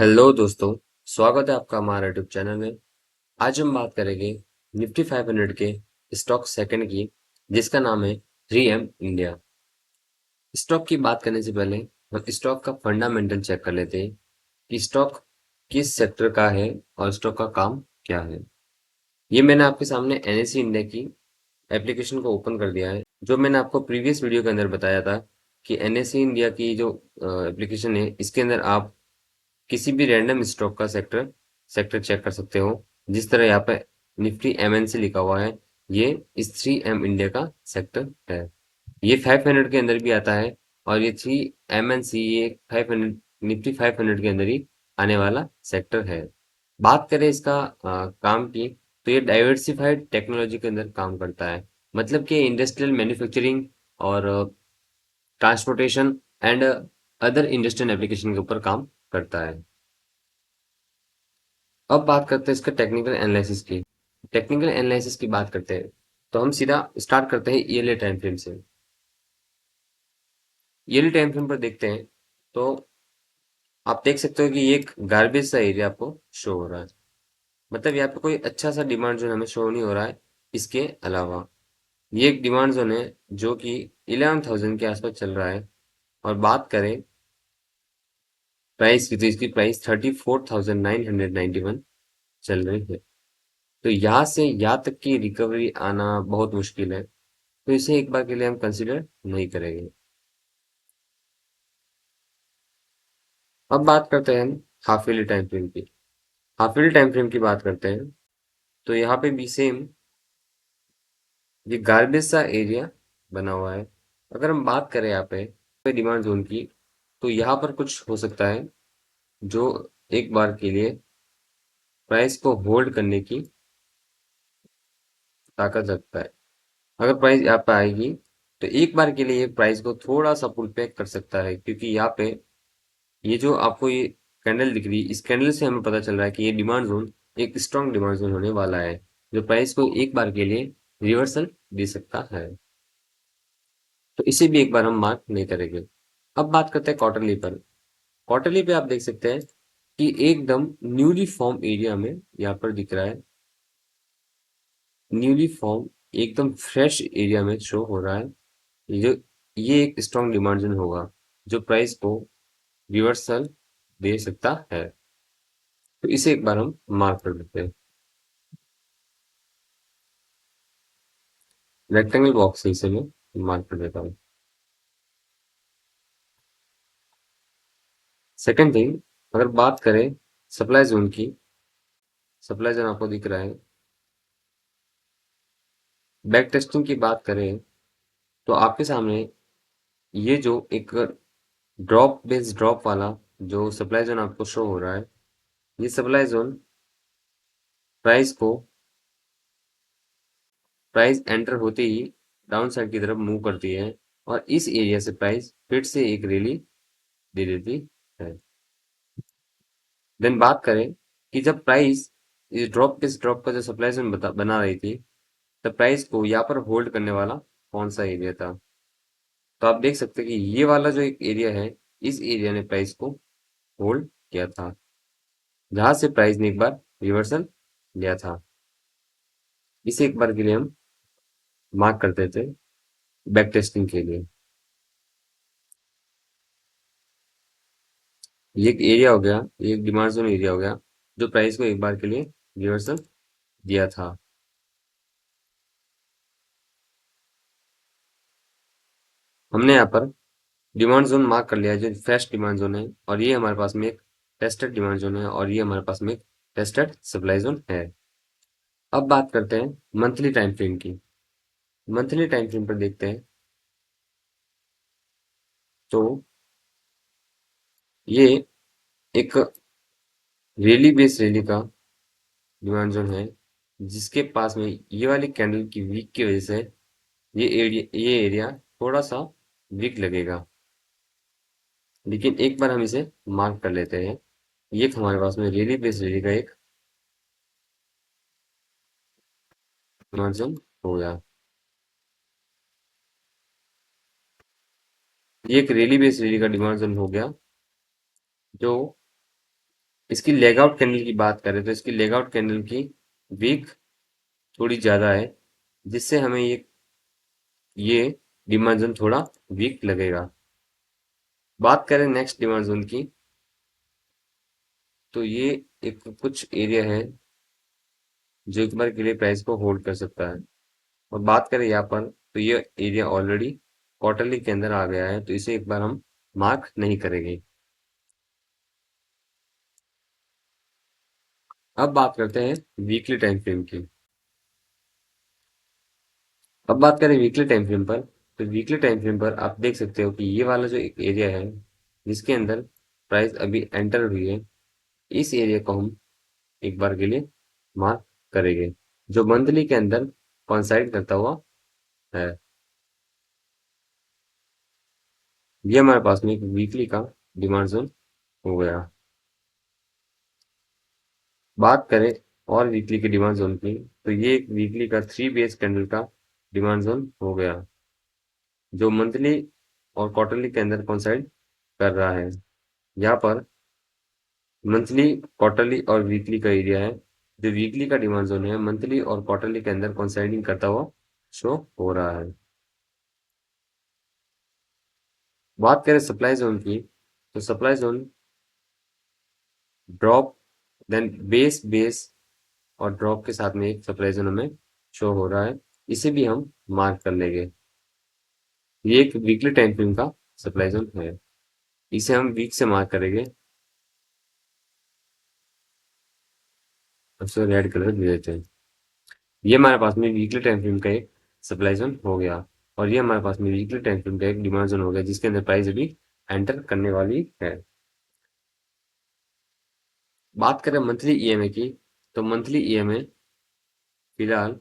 Hello दोस्तों, स्वागत है आपका हमारे यूट्यूब चैनल में। आज हम बात करेंगे निफ्टी 500 के स्टॉक सेकंड की, जिसका नाम है 3M इंडिया। स्टॉक की बात करने से पहले हम स्टॉक का फंडामेंटल चेक कर लेते हैं कि स्टॉक किस सेक्टर का है और स्टॉक का काम क्या है। ये मैंने आपके सामने NSE इंडिया की एप्लीकेशन को ओपन कर दिया है। जो मैंने आपको प्रीवियस वीडियो के अंदर बताया था कि NSE इंडिया की जो एप्लीकेशन है, इसके अंदर आप किसी भी रैंडम स्टॉक का सेक्टर सेक्टर चेक कर सकते हो। जिस तरह यहाँ पे निफ्टी MNC लिखा हुआ है, ये इस 3M इंडिया का सेक्टर है। ये 500 के अंदर भी आता है और ये 3MNC ये 500 निफ्टी 500 के अंदर ही आने वाला सेक्टर है। बात करें इसका काम की, तो ये डाइवर्सिफाइड टेक्नोलॉजी के अंदर काम करता है। मतलब कि इंडस्ट्रियल मैन्युफैक्चरिंग और transportation and other industrial application के ऊपर काम करता है। अब बात करते हैं इसका टेक्निकल एनालिसिस की। टेक्निकल एनालिसिस की बात करते हैं तो हम सीधा स्टार्ट करते हैं ईयरली टाइम फ्रेम से। ईयरली टाइम फ्रेम पर देखते हैं तो आप देख सकते हो कि ये एक गार्बेज सा एरिया आपको शो हो रहा है। मतलब यहाँ पे कोई अच्छा सा डिमांड जोन हमें शो नहीं हो रहा है। इसके अलावा ये एक डिमांड जोन है जो कि 11,000 के आसपास चल रहा है। और बात करें प्राइस की, तो इसकी प्राइस 34,991 चल रही है। तो यहाँ से यहाँ तक की रिकवरी आना बहुत मुश्किल है, तो इसे एक बार के लिए हम कंसिडर नहीं करेंगे। अब बात करते हैं हम हाफ ईयरली टाइम फ्रेम की। हाफ ईयरली टाइम फ्रेम की बात करते हैं तो यहाँ पे भी सेम ये गार्बेज सा एरिया बना हुआ है। अगर हम बात करें यहाँ पे डिमांड जोन की, तो यहाँ पर कुछ हो सकता है जो एक बार के लिए प्राइस को होल्ड करने की ताकत रखता है। अगर प्राइस यहाँ पे आएगी तो एक बार के लिए ये प्राइस को थोड़ा सा पुल बैक कर सकता है, क्योंकि यहाँ पे ये जो आपको ये कैंडल दिख रही है, इस कैंडल से हमें पता चल रहा है कि ये डिमांड जोन एक स्ट्रॉन्ग डिमांड जोन होने वाला है, जो प्राइस को एक बार के लिए रिवर्सल दे सकता है। तो इसे भी एक बार हम मार्क नहीं करेंगे। अब बात करते हैं क्वार्टरली पर। क्वार्टरली पे आप देख सकते हैं कि एकदम न्यूली फॉर्म एरिया में यहाँ पर दिख रहा है। न्यूली फॉर्म एकदम फ्रेश एरिया में शो हो रहा है। ये ये एक स्ट्रॉन्ग डिमांड जोन होगा जो प्राइस को रिवर्सल दे सकता है। तो इसे एक बार हम मार्क कर देते हैं। रेक्टेंगल बॉक्स से इसे मैं मार्क कर देता हूँ। सेकंड थिंग, अगर बात करें सप्लाई जोन की, सप्लाई जोन आपको दिख रहा है। बैक टेस्टिंग की बात करें तो आपके सामने ये जो एक ड्रॉप बेस ड्रॉप वाला जो सप्लाई जोन आपको शो हो रहा है, ये सप्लाई जोन प्राइस को प्राइस एंटर होते ही डाउन साइड की तरफ मूव करती है और इस एरिया से प्राइस फिर से एक रैली दे देती है। देन बात करें कि जब प्राइस इस ड्रॉप का जो सप्लाई जोन बना रही थी, तब प्राइस को यहाँ पर होल्ड करने वाला कौन सा एरिया था। तो आप देख सकते हैं कि ये वाला जो एक एरिया है, इस एरिया ने प्राइस को होल्ड किया था, जहां से प्राइस ने एक बार रिवर्सल लिया था। इसे एक बार के लिए हम मार्क करते थे बैक टेस्टिंग के लिए। ये एक एरिया हो गया, ये एक डिमांड जोन एरिया हो गया जो प्राइस को एक बार के लिए रिवर्सल दिया था। हमने यहाँ पर डिमांड जोन मार्क कर लिया है जो फ्रेश डिमांड जोन है, और ये हमारे पास में एक टेस्टेड डिमांड जोन है, और ये हमारे पास में एक टेस्टेड सप्लाई जोन है। अब बात करते हैं मंथली टाइम फ्रेम की। मंथली टाइम फ्रेम पर देखते हैं तो ये एक रैली बेस रैली का डिमांड जोन है, जिसके पास में ये वाली कैंडल की वीक की वजह से ये एरिया थोड़ा सा वीक लगेगा। लेकिन एक बार हम इसे मार्क कर लेते हैं। ये हमारे पास में रैली बेस रैली का एक डिमांड जोन हो गया। ये एक रैली बेस रैली का डिमांड जोन हो गया जो इसकी लेग आउट कैंडल की बात करें तो इसकी लेग आउट कैंडल की वीक थोड़ी ज़्यादा है, जिससे हमें ये डिमांड जोन थोड़ा वीक लगेगा। बात करें नेक्स्ट डिमांड जोन की, तो ये एक कुछ एरिया है जो एक बार के लिए प्राइस को होल्ड कर सकता है। और बात करें यहाँ पर, तो ये एरिया ऑलरेडी क्वार्टरली के अंदर आ गया है, तो इसे एक बार हम मार्क नहीं करेंगे। अब बात करते हैं वीकली टाइम फ्रेम की। अब बात करें वीकली टाइम फ्रेम पर, तो वीकली टाइम फ्रेम पर आप देख सकते हो कि ये वाला जो एक एरिया है जिसके अंदर प्राइस अभी एंटर हुई है, इस एरिया को हम एक बार के लिए मार्क करेंगे, जो मंथली के अंदर कॉन्साइड करता हुआ है। ये हमारे पास में एक वीकली का डिमांड जोन हो गया। बात करें और वीकली के डिमांड जोन की, तो ये एक वीकली का 3 बेस कैंडल का डिमांड जोन हो गया, जो मंथली और क्वार्टरली के अंदर कोइंसाइड कर रहा है। यहाँ पर मंथली, क्वार्टरली और वीकली का एरिया है। जो वीकली का डिमांड जोन है मंथली और क्वार्टरली के अंदर कोइंसाइडिंग करता हुआ शो हो रहा है। बात करें सप्लाई जोन की, तो supply zone drop, then base base और ड्रॉप के साथ में एक सप्लाई जोन हमें शो हो रहा है, इसे भी हम मार्क कर लेंगे। ये एक वीकली टाइम फ्रेम का सप्लाई जोन है, इसे हम वीक से मार्क करेंगे। उसको रेड कलर दे देते हैं। ये हमारे पास में वीकली टाइम फ्रेम का एक सप्लाई जोन हो गया, और ये हमारे पास में वीकली टाइम फ्रेम का एक डिमांड जोन हो गया, जिसके अंदर प्राइस अभी एंटर करने वाली है। बात करें मंथली ईएमए की, तो मंथली ईएमए फिलहाल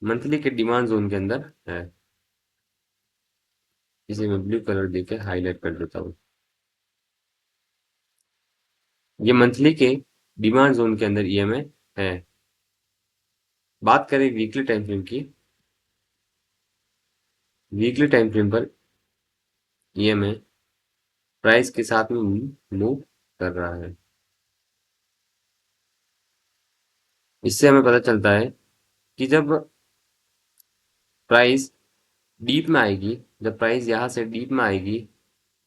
मंथली के डिमांड जोन के अंदर है। इसे मैं ब्लू कलर देके हाईलाइट कर देता हूँ। ये मंथली के डिमांड जोन के अंदर ईएमए है। बात करें वीकली टाइम फ्रेम की, वीकली टाइम फ्रेम पर ईएमए प्राइस के साथ में मूव कर रहा है। इससे हमें पता चलता है कि जब प्राइस डीप में आएगी, जब प्राइस यहाँ से डीप में आएगी,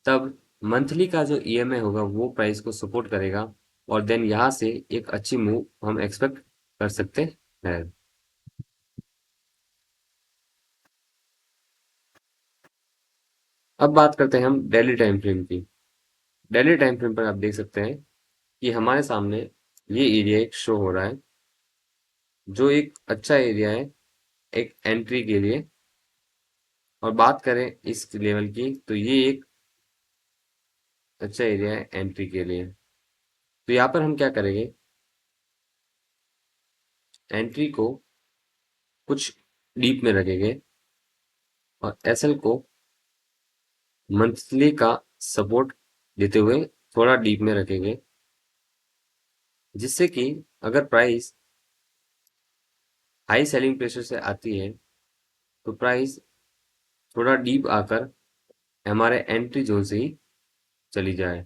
तब मंथली का जो ईएमए होगा वो प्राइस को सपोर्ट करेगा, और देन यहाँ से एक अच्छी मूव हम एक्सपेक्ट कर सकते हैं। अब बात करते हैं हम डेली टाइम फ्रेम की। डेली टाइम फ्रेम पर आप देख सकते हैं कि हमारे सामने ये एरिया एक शो हो रहा है, जो एक अच्छा एरिया है एक एंट्री के लिए। और बात करें इस लेवल की, तो ये एक अच्छा एरिया है एंट्री के लिए। तो यहाँ पर हम क्या करेंगे, एंट्री को कुछ डीप में रखेंगे और एसएल को मंथली का सपोर्ट देते हुए थोड़ा डीप में रखेंगे, जिससे कि अगर प्राइस हाई सेलिंग प्रेशर से आती है, तो प्राइस थोड़ा डीप आकर हमारे एंट्री जोन से ही चली जाए।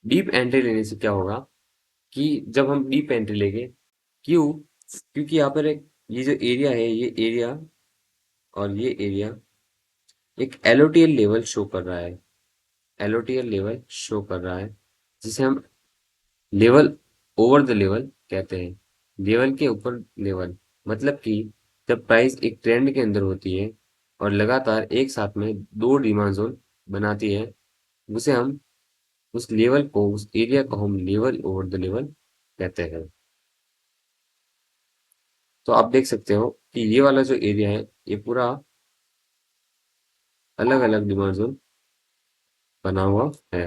डीप एंट्री लेने से क्या होगा कि जब हम डीप एंट्री लेंगे, क्यों, क्योंकि यहाँ पर एक ये जो एरिया है, ये एरिया और ये एरिया एक एलओटीएल लेवल शो कर रहा है। एलओटीएल लेवल शो कर रहा है, जिसे हम लेवल ओवर द लेवल कहते हैं। लेवल के ऊपर लेवल, मतलब कि जब प्राइस एक ट्रेंड के अंदर होती है और लगातार एक साथ में दो डिमांड जोन बनाती है, उसे हम उस लेवल को, उस एरिया को हम लेवल ओवर द लेवल कहते हैं। तो आप देख सकते हो कि ये वाला जो एरिया है, ये पूरा अलग अलग डिमांड जोन बना हुआ है।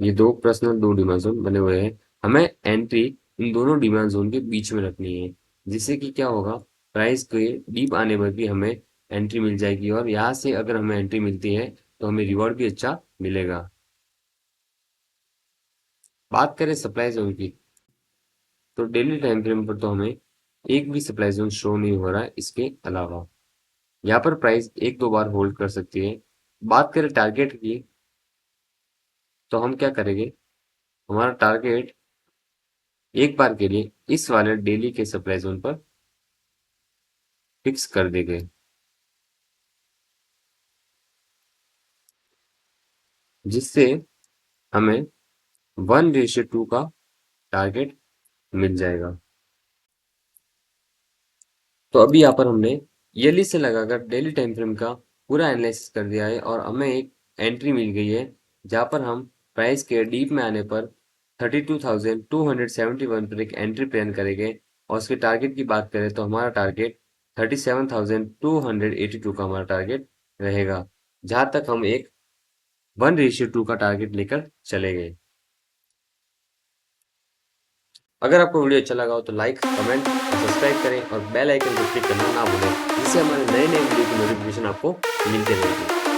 ये दो पर्सनल दो डिमांड जोन बने हुए हैं। हमें एंट्री इन दोनों डिमांड जोन के बीच में रखनी है, जिससे कि क्या होगा, प्राइस के डीप आने पर भी हमें एंट्री मिल जाएगी, और यहाँ से अगर हमें एंट्री मिलती है तो हमें रिवॉर्ड भी अच्छा मिलेगा। बात करें सप्लाई जोन की, तो डेली टाइम फ्रेम पर तो हमें एक भी सप्लाई जोन शो नहीं हो रहा है। इसके अलावा यहाँ पर प्राइस एक दो बार होल्ड कर सकती है, बात करें टारगेट की, तो हम क्या करेंगे, हमारा टारगेट एक बार के लिए इस वाले डेली के सप्लाई जोन पर फिक्स कर देंगे, जिससे हमें 1:2 का टारगेट मिल जाएगा। तो अभी यहाँ पर हमने ईयरली से लगाकर डेली टाइम फ्रेम का पूरा एनालिसिस कर दिया है और हमें एक एंट्री मिल गई है, जहाँ पर हम प्राइस के डीप में आने पर 32,271 पर एक एंट्री प्लान करेंगे और उसके टारगेट की बात करें तो हमारा टारगेट 37,282 का हमारा टारगेट रहेगा, जहाँ तक हम एक 1:2 का टारगेट लेकर चले गए। अगर आपको वीडियो अच्छा लगा हो तो लाइक, कमेंट और सब्सक्राइब करें और बेल आइकन को क्लिक करना ना भूलें, जिससे हमारे नए नए वीडियो की नोटिफिकेशन आपको मिलते रहेगी।